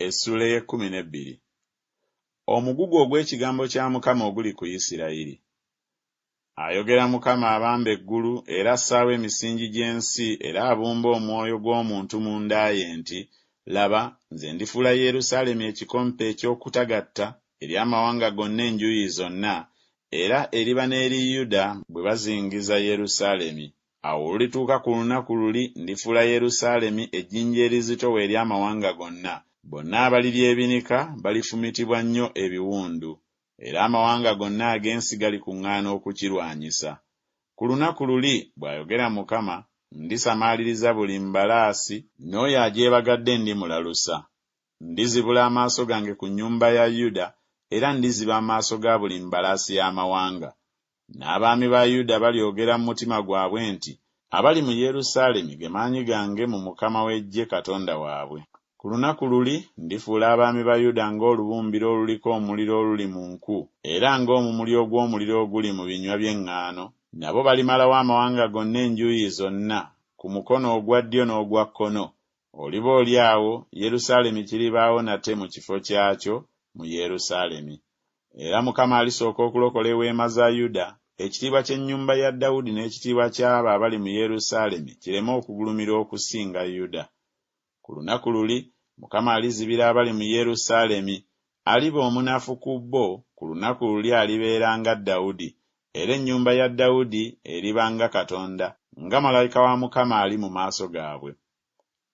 Essula y'e12. Omugugu ogw'ekigambo kya Mukama oguli ku Isirayiri. Ayogera Mukama abamba eggulu era assaawo emisingi gy'ensi era abumba omwoyo gw'omuntu munda ye nti, laba, nze ndifuula Yerusaalemi ekikompe eky'okutagatta eri amawanga gonna enjuuyi zonna, era eriba n'eri Yuda bwe bazingiza Yerusaalemi. Awo olulituuka ku lunaku luli ndifuula Yerusaalemi ejjinja erizitowa eri amawanga gonna. Bonna abalirya ebinika balifumitibwa nnyo ebiwundu, era amawanga gonna ag'ensi galikuŋŋaana okukirwanyisa. Ku lunaku luli, bw'ayogera Mukama, ndisamaaliriza buli mbalaasi, n'oyo agyebagadde ndimulalusa. Ndizibula amaaso gange ku nnyumba ya Yuda, era ndiziba amaaso ga buli mbalaasi y'amawanga. N'abaami ba Yuda balyogera mu mutima gwabwe nti, abali mu Yerusaalemi ge maanyi gange mu Mukama w'eggye Katonda waabwe. Ku lunaku luli ndifuula abaami ba Yuda ng'olubumbiro oluliko omuliro oluli mu nku, era ng'omumuli ogw'omuliro oguli mu binywa by'eŋŋaano. Nabo balimalawo amawanga gonna enjuuyi zonna, ku mukono ogwa ddyo n'ogwa kkono. Oliba oli awo, Yerusaalemi kiribaawo nate mu kifo kyakyo mu Yerusaalemi. Era Mukama alisooka okulokola eweema za Yuda, ekitiibwa ky'ennyumba ya Dawudi n'ekitiibwa ky'abo abali mu Yerusaalemi kireme okugulumira okusinga Yuda. Ku lunaku luli, Mukama alizibira abali mu Yerusaalemi, aliba omunafu ku bo. Ku lunaku luli alibeera nga Dawudi, era ennyumba ya Dawudi eriba nga Katonda, nga malayika wa Mukama ali mu maaso gaabwe.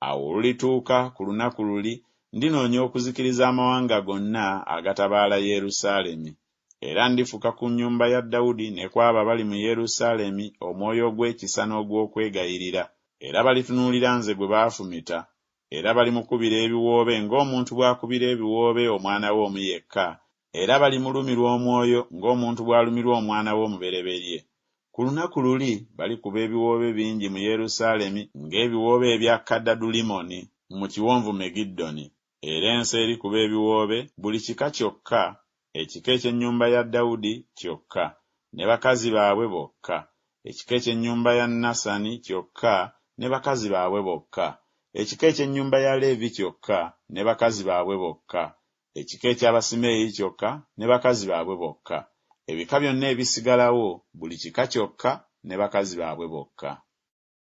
Awo olulituuka ku lunaku luli, ndinoonya okuzikiriza amawanga gonna agatabaala Yerusaalemi, era ndifuka ku nnyumba ya Dawudi ne kwabo abali mu Yerusaalemi omwoyo ogw'ekisa n'ogw'okwegayirira, era balitunuulira nze gwe baafumita, era balimukubira ebiwoobe ng'omuntu bw'akubira ebiwoobe omwana we omu yekka, era balimulumirwa omwoyo ng'omuntu bw'alumirwa omwana we omubereberye. Ku lunaku luli balikuba ebiwoobe bingi mu Yerusaalemi ng'ebiwoobe ebya Kadadulimoni mu kiwonvu Megiddoni, era ensi erikuba ebiwoobe buli kika kyokka, ekika eky'ennyumba ya Dawudi kyokka, ne bakazi baabwe bokka, ekika eky'ennyumba ya Nasani kyokka, ne bakazi baabwe bokka, ekika eky'ennyumba ya Leevi kyokka, ne bakazi baabwe bokka, ekika eky'Abasimeeyi kyokka, ne bakazi baabwe bokka. Ebika byonna ebisigalawo buli kika kyokka ne bakazi baabwe bokka.